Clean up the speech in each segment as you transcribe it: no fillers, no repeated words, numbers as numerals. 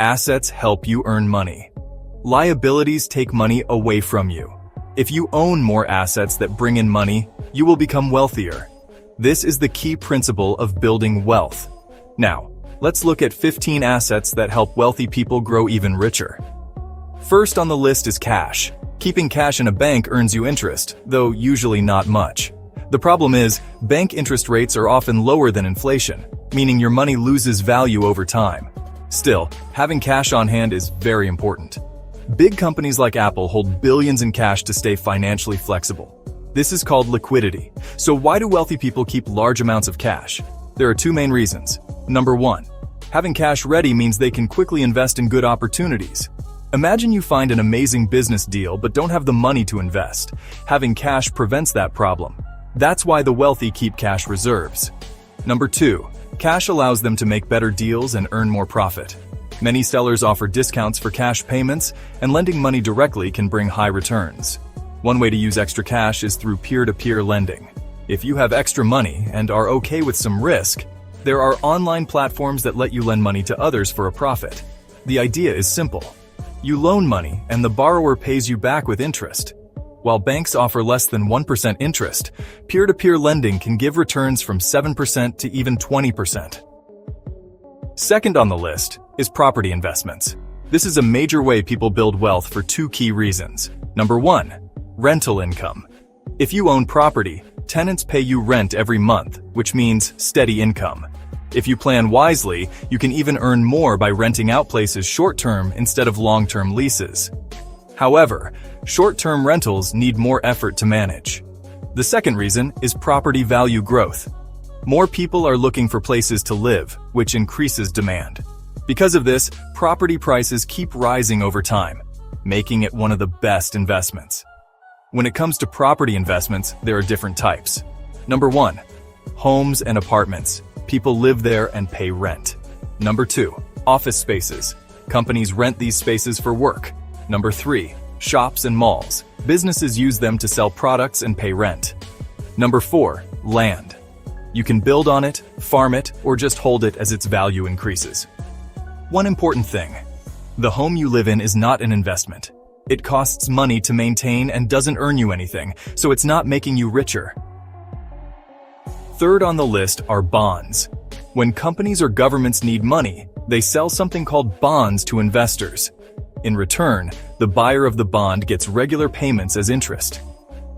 Assets help you earn money. Liabilities take money away from you. If you own more assets that bring in money, you will become wealthier. This is the key principle of building wealth. Now, let's look at 15 assets that help wealthy people grow even richer. First on the list is cash. Keeping cash in a bank earns you interest, though usually not much. The problem is, bank interest rates are often lower than inflation, meaning your money loses value over time. Still, having cash on hand is very important. Big companies like Apple hold billions in cash to stay financially flexible. This is called liquidity. So why do wealthy people keep large amounts of cash? There are two main reasons. Number one, having cash ready means they can quickly invest in good opportunities. Imagine you find an amazing business deal but don't have the money to invest. Having cash prevents that problem. That's why the wealthy keep cash reserves. Number two, cash allows them to make better deals and earn more profit. Many sellers offer discounts for cash payments, and lending money directly can bring high returns. One way to use extra cash is through peer-to-peer lending. If you have extra money and are okay with some risk, there are online platforms that let you lend money to others for a profit. The idea is simple. You loan money and the borrower pays you back with interest. While banks offer less than 1% interest, peer-to-peer lending can give returns from 7% to even 20%. Second on the list is property investments. This is a major way people build wealth for two key reasons. Number one, rental income. If you own property, tenants pay you rent every month, which means steady income. If you plan wisely, you can even earn more by renting out places short-term instead of long-term leases. However, short-term rentals need more effort to manage. The second reason is property value growth. More people are looking for places to live, which increases demand. Because of this, property prices keep rising over time, making it one of the best investments. When it comes to property investments, there are different types. Number one, homes and apartments. People live there and pay rent. Number two, office spaces. Companies rent these spaces for work. Number three, shops and malls. Businesses use them to sell products and pay rent. Number four, land. You can build on it, farm it, or just hold it as its value increases. One important thing. The home you live in is not an investment. It costs money to maintain and doesn't earn you anything, so it's not making you richer. Third on the list are bonds. When companies or governments need money, they sell something called bonds to investors. In return, the buyer of the bond gets regular payments as interest.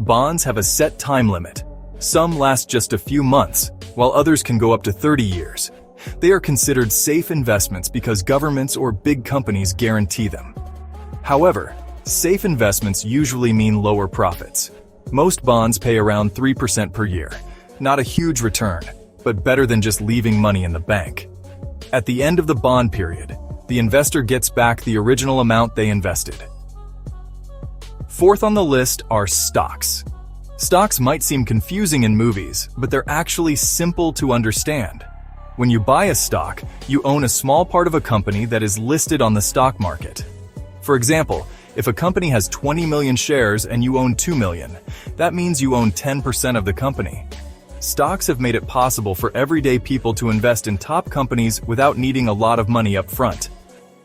Bonds have a set time limit. Some last just a few months, while others can go up to 30 years. They are considered safe investments because governments or big companies guarantee them. However, safe investments usually mean lower profits. Most bonds pay around 3% per year. Not a huge return, but better than just leaving money in the bank. At the end of the bond period, the investor gets back the original amount they invested. Fourth on the list are stocks. Stocks might seem confusing in movies, but they're actually simple to understand. When you buy a stock, you own a small part of a company that is listed on the stock market. For example, if a company has 20 million shares and you own 2 million, that means you own 10% of the company. Stocks have made it possible for everyday people to invest in top companies without needing a lot of money up front.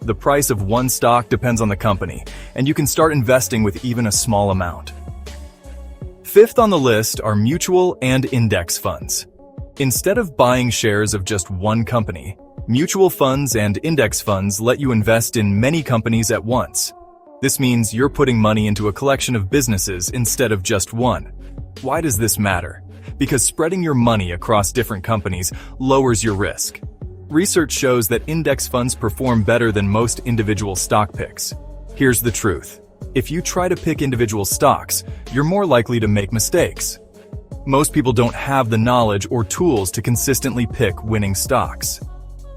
The price of one stock depends on the company, and you can start investing with even a small amount. Fifth on the list are mutual and index funds. Instead of buying shares of just one company, mutual funds and index funds let you invest in many companies at once. This means you're putting money into a collection of businesses instead of just one. Why does this matter? Because spreading your money across different companies lowers your risk. Research shows that index funds perform better than most individual stock picks. Here's the truth. If you try to pick individual stocks, you're more likely to make mistakes. Most people don't have the knowledge or tools to consistently pick winning stocks.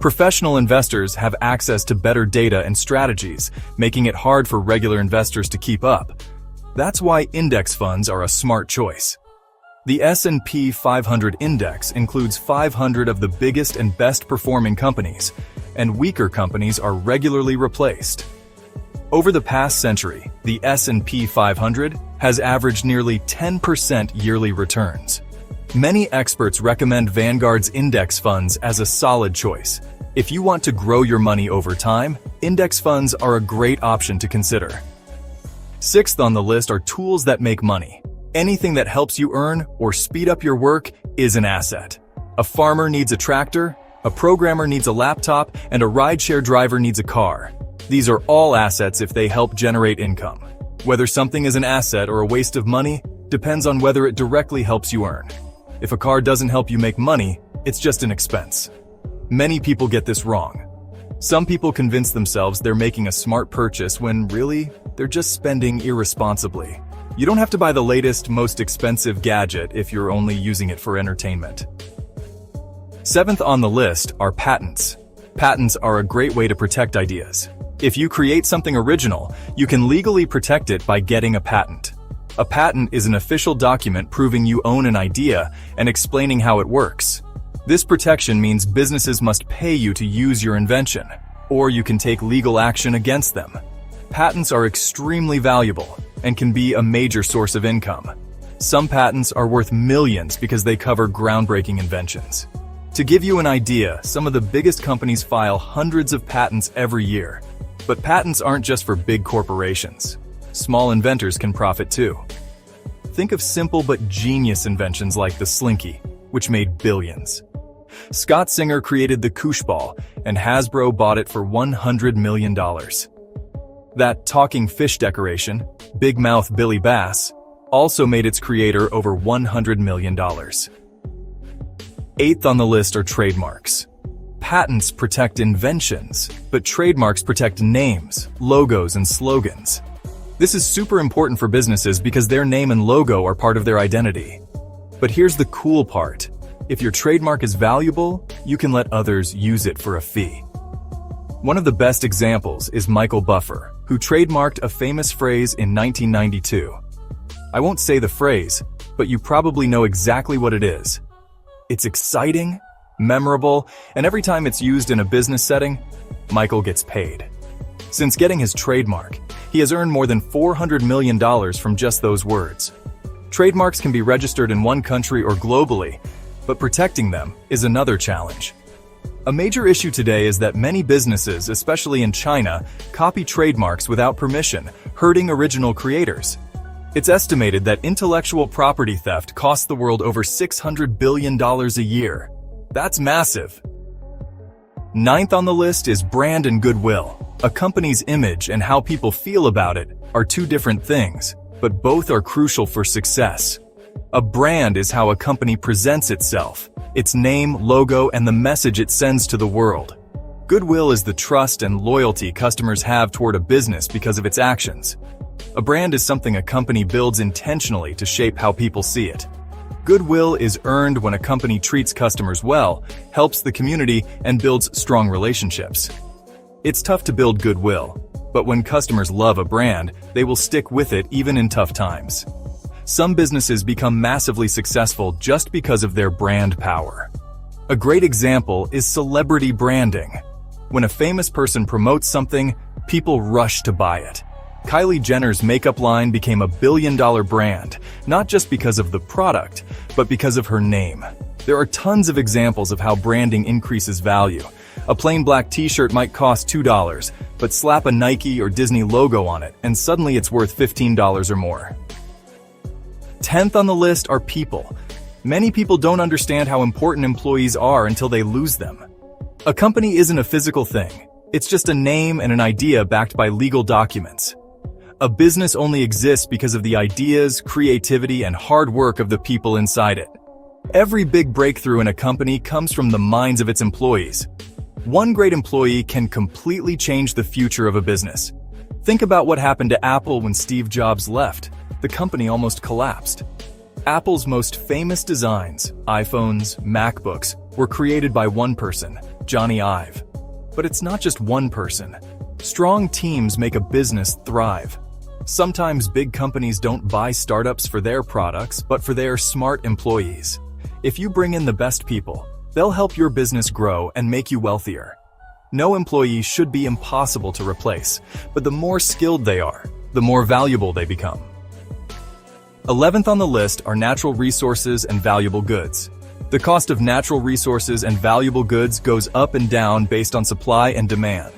Professional investors have access to better data and strategies, making it hard for regular investors to keep up. That's why index funds are a smart choice. The S&P 500 index includes 500 of the biggest and best performing companies, and weaker companies are regularly replaced. Over the past century, the S&P 500 has averaged nearly 10% yearly returns. Many experts recommend Vanguard's index funds as a solid choice. If you want to grow your money over time, index funds are a great option to consider. Sixth on the list are tools that make money. Anything that helps you earn or speed up your work is an asset. A farmer needs a tractor, a programmer needs a laptop, and a rideshare driver needs a car. These are all assets if they help generate income. Whether something is an asset or a waste of money depends on whether it directly helps you earn. If a car doesn't help you make money, it's just an expense. Many people get this wrong. Some people convince themselves they're making a smart purchase when really, they're just spending irresponsibly. You don't have to buy the latest, most expensive gadget if you're only using it for entertainment. Seventh on the list are patents. Patents are a great way to protect ideas. If you create something original, you can legally protect it by getting a patent. A patent is an official document proving you own an idea and explaining how it works. This protection means businesses must pay you to use your invention, or you can take legal action against them. Patents are extremely valuable and can be a major source of income. Some patents are worth millions because they cover groundbreaking inventions. To give you an idea, some of the biggest companies file hundreds of patents every year. But patents aren't just for big corporations. Small inventors can profit too. Think of simple but genius inventions like the Slinky, which made billions. Scott Singer created the Koosh Ball, and Hasbro bought it for $100 million. That talking fish decoration, Big Mouth Billy Bass, also made its creator over $100 million. Eighth on the list are trademarks. Patents protect inventions, but trademarks protect names, logos, and slogans. This is super important for businesses because their name and logo are part of their identity. But here's the cool part. If your trademark is valuable, you can let others use it for a fee. One of the best examples is Michael Buffer, who trademarked a famous phrase in 1992. I won't say the phrase, but you probably know exactly what it is. It's exciting, memorable, and every time it's used in a business setting, Michael gets paid. Since getting his trademark, he has earned more than $400 million from just those words. Trademarks can be registered in one country or globally, but protecting them is another challenge. A major issue today is that many businesses, especially in China, copy trademarks without permission, hurting original creators. It's estimated that intellectual property theft costs the world over $600 billion a year. That's massive. Ninth on the list is brand and goodwill. A company's image and how people feel about it are two different things, but both are crucial for success. A brand is how a company presents itself, its name, logo, and the message it sends to the world. Goodwill is the trust and loyalty customers have toward a business because of its actions. A brand is something a company builds intentionally to shape how people see it. Goodwill is earned when a company treats customers well, helps the community, and builds strong relationships. It's tough to build goodwill, but when customers love a brand, they will stick with it even in tough times. Some businesses become massively successful just because of their brand power. A great example is celebrity branding. When a famous person promotes something, people rush to buy it. Kylie Jenner's makeup line became a billion-dollar brand, not just because of the product, but because of her name. There are tons of examples of how branding increases value. A plain black t-shirt might cost $2, but slap a Nike or Disney logo on it, and suddenly it's worth $15 or more. 10th on the list are people. Many people don't understand how important employees are until they lose them. A company isn't a physical thing. It's just a name and an idea backed by legal documents. A business only exists because of the ideas, creativity, and hard work of the people inside it. Every big breakthrough in a company comes from the minds of its employees. One great employee can completely change the future of a business. Think about what happened to Apple when Steve Jobs left. The company almost collapsed. Apple's most famous designs, iPhones, MacBooks, were created by one person, Johnny Ive. But it's not just one person. Strong teams make a business thrive. Sometimes big companies don't buy startups for their products, but for their smart employees. If you bring in the best people, they'll help your business grow and make you wealthier. No employee should be impossible to replace, but the more skilled they are, the more valuable they become. 11th on the list are natural resources and valuable goods. The cost of natural resources and valuable goods goes up and down based on supply and demand.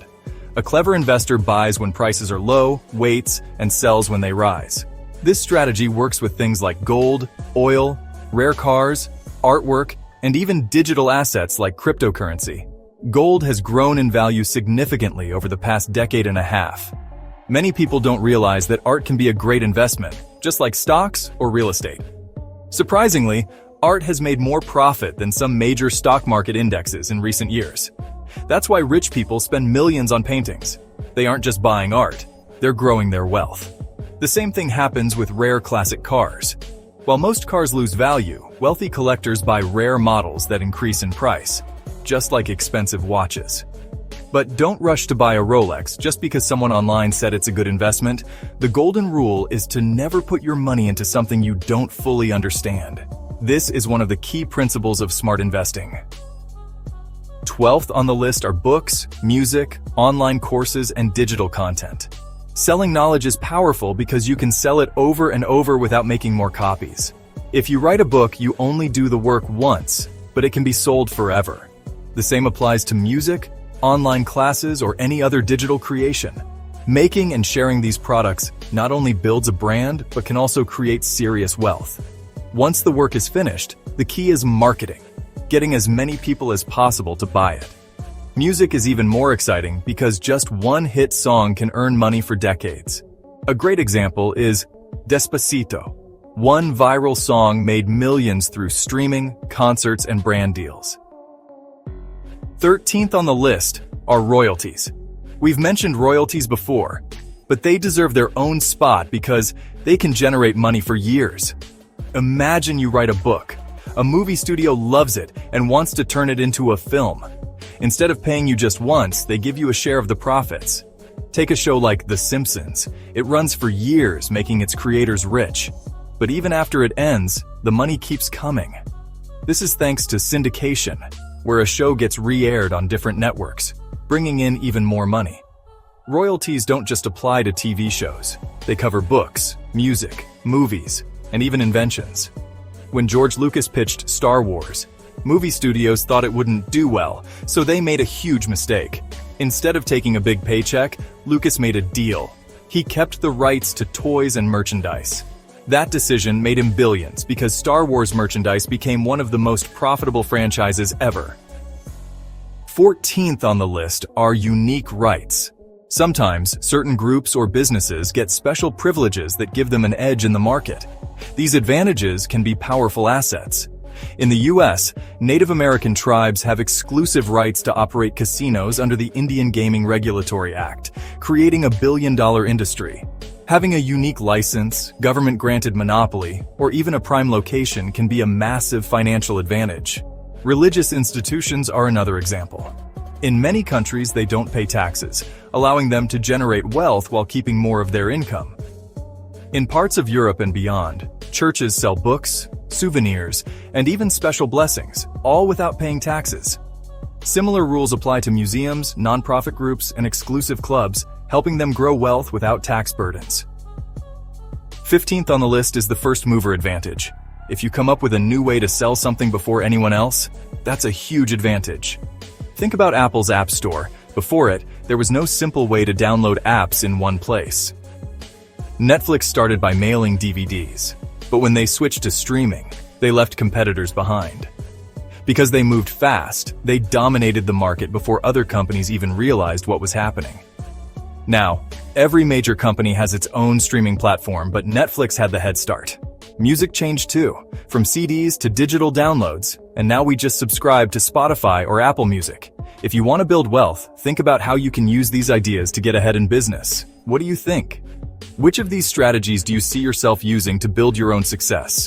A clever investor buys when prices are low, waits, and sells when they rise. This strategy works with things like gold, oil, rare cars, artwork, and even digital assets like cryptocurrency. Gold has grown in value significantly over the past decade and a half. Many people don't realize that art can be a great investment, just like stocks or real estate. Surprisingly, art has made more profit than some major stock market indexes in recent years. That's why rich people spend millions on paintings. They aren't just buying art, they're growing their wealth. The same thing happens with rare classic cars. While most cars lose value, wealthy collectors buy rare models that increase in price, just like expensive watches. But don't rush to buy a Rolex just because someone online said it's a good investment. The golden rule is to never put your money into something you don't fully understand. This is one of the key principles of smart investing. 12th on the list are books, music, online courses, and digital content. Selling knowledge is powerful because you can sell it over and over without making more copies. If you write a book, you only do the work once, but it can be sold forever. The same applies to music, online classes, or any other digital creation. Making and sharing these products not only builds a brand, but can also create serious wealth. Once the work is finished, the key is marketing, getting as many people as possible to buy it. Music is even more exciting because just one hit song can earn money for decades. A great example is Despacito. One viral song made millions through streaming, concerts, and brand deals. 13th on the list are royalties. We've mentioned royalties before, but they deserve their own spot because they can generate money for years. Imagine you write a book. A movie studio loves it and wants to turn it into a film. Instead of paying you just once, they give you a share of the profits. Take a show like The Simpsons. It runs for years, making its creators rich. But even after it ends, the money keeps coming. This is thanks to syndication, where a show gets re-aired on different networks, bringing in even more money. Royalties don't just apply to TV shows. They cover books, music, movies, and even inventions. When George Lucas pitched Star Wars, movie studios thought it wouldn't do well, so they made a huge mistake. Instead of taking a big paycheck, Lucas made a deal. He kept the rights to toys and merchandise. That decision made him billions because Star Wars merchandise became one of the most profitable franchises ever. 14th on the list are unique rights. Sometimes, certain groups or businesses get special privileges that give them an edge in the market. These advantages can be powerful assets. In the US, Native American tribes have exclusive rights to operate casinos under the Indian Gaming Regulatory Act, creating a billion-dollar industry. Having a unique license, government-granted monopoly, or even a prime location can be a massive financial advantage. Religious institutions are another example. In many countries, they don't pay taxes, allowing them to generate wealth while keeping more of their income. In parts of Europe and beyond, churches sell books, souvenirs, and even special blessings, all without paying taxes. Similar rules apply to museums, nonprofit groups, and exclusive clubs, helping them grow wealth without tax burdens. 15th on the list is the first mover advantage. If you come up with a new way to sell something before anyone else, that's a huge advantage. Think about Apple's App Store. Before it, there was no simple way to download apps in one place. Netflix started by mailing DVDs, but when they switched to streaming, they left competitors behind. Because they moved fast, they dominated the market before other companies even realized what was happening. Now, every major company has its own streaming platform, but Netflix had the head start. Music changed too, from CDs to digital downloads, and now we just subscribe to Spotify or Apple Music. If you want to build wealth, think about how you can use these ideas to get ahead in business. What do you think? Which of these strategies do you see yourself using to build your own success?